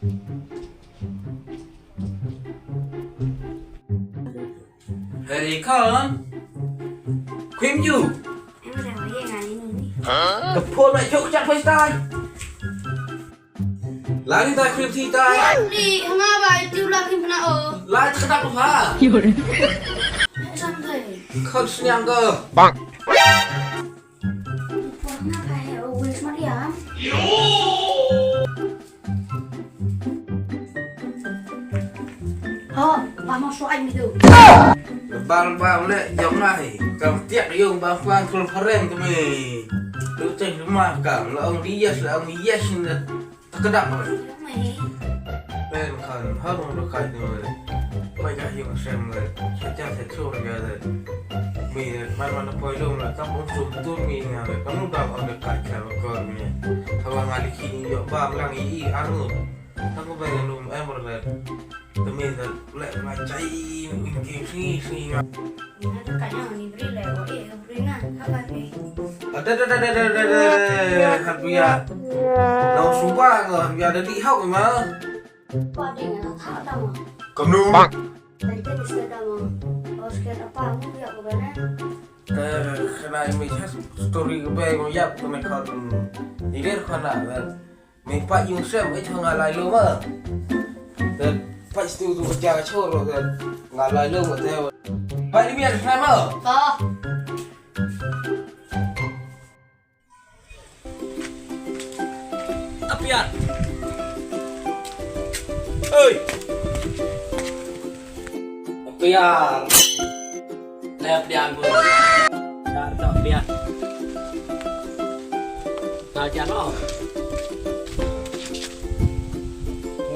Hey, Colin. Khuyên you. Em có thể hỏi gì ngày nữa đi. Tập phôn lại chỗ chắc phải tay. Lá đi tay khuyên thi tay. Đi, ngapa itu lagi pernah Lá chắc đắp hả? santai. Không senyang cơ. Bang. Ngapa ya? Wes Mariam. Bà masuk anh gitu. Bang lek giống này. Cầm tiệc đi ông bang khoan không phát rèn cho mày. Đứa tranh đứa mà cảm là ông đi yes là ông đi yes là cái đắp rồi. Mày. Bên khẩn hết một đứa khai rồi. Bây giờ hiểu xem rồi. Sẽ chắc sẽ chua rồi rồi. Mình mà nó quay luôn là các bóng chụp tốt mình là về các lúc đầu ông được cải trả vào cờ mình. Thôi mà ngày khi nhớ ba lăng ý ăn rồi. Nó có về là luôn em một lần. Tụi mình là lại mà cháy mình kêu suy mà. Cả nhà mình beri lewat beri nah, apa ni? Ada Hanbia. Nấu sú ba rồi, Hanbia đã đi học rồi mà. Apa dia nak tahu dah mah? Cầm nu. Bang. Tadi kan sepeda mah. Oh sepeda apa? Aku lihat bukan? Cái này mình sẽ story cái bé con dập tụi mình còn ý đến con nào rồi. Mình phải dùng xem cái thằng ngà lại luôn mà. Rồi phải tiêu tụi cha cái chốt rồi ngà lại luôn mà theo. Vậy đi miền này mà. Apian. Ơi. Apian. Lep Apian pun. Dah tak Apian. Nào chán nó.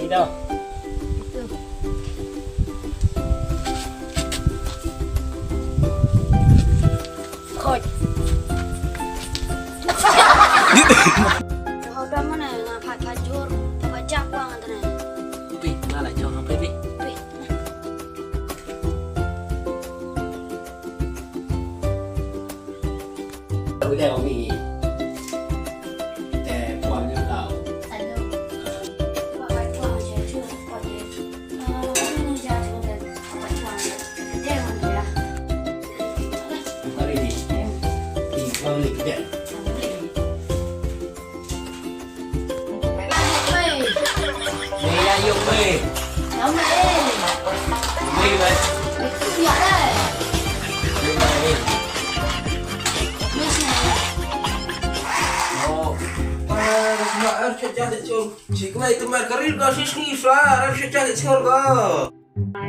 Đi đâu? Khôi. Udah mana ngapain pajur, pajak uang antara. Pi, ngalah jauh sampai pi. Udah kau pi. Uangnya kau. Aduh. Bapak uang aja cuma pakai. Ini jadi udah bapak uang. Dia mana ya? Mari ni. Pi, kau ni kita. Yêu mê. Nó mê. Mê vậy. Mê cứ nhớ đây. Mê này. Mê này. Oh. Semua harus cari cur. Cik mày tụi mày karir kau sih sah, harus cari cur kau.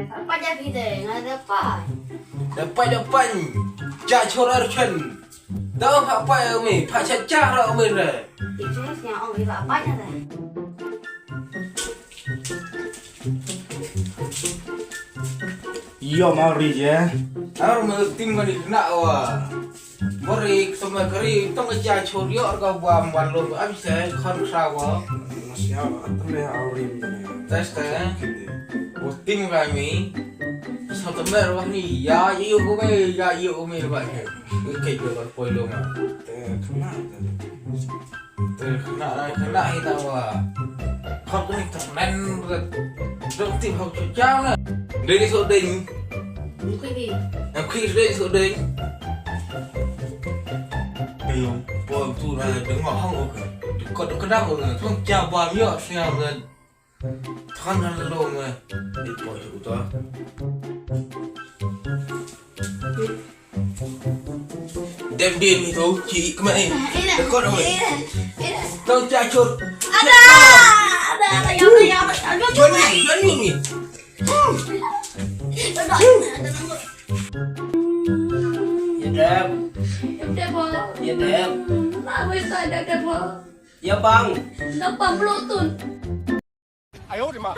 Apa jadi deh? Nggak ada apa. Dapat cari cur harus cun. Tahu apa ya umi? Pak cacah lah umi le. Itu yang om ibu apanya deh? Iya mari je. Harus mengerti mana nak wah. Mari semua karir tong cari cur yo kau buam balon abis saya kan sawa. Masih atle aurim. Tes teh. Tim kami. Satu mer wah ni ya iyo umi banyak. Kayak gitu poin lo mah. Kena kita wah. Kau tu ni terlen được tìm học cho cháu nè. Đây đi số đình. Mungkin di. Em khi đây số đình. Ayo. Buat tu là đứng ngõ hông ok. Còn cái đau rồi, không chào bao nhiêu xem rồi. Thằng nó luôn rồi. Đi bỏ chỗ đó. Đem điên thì thôi, chị các mày. Được con rồi. Tao trai chuột. Ada, yang coba. Jual ni. Ya Dep. Udah bang. Ya Dep. Nah, wes ada bang. Ya Bang. Nampak Bluetooth. 哎呦我的妈！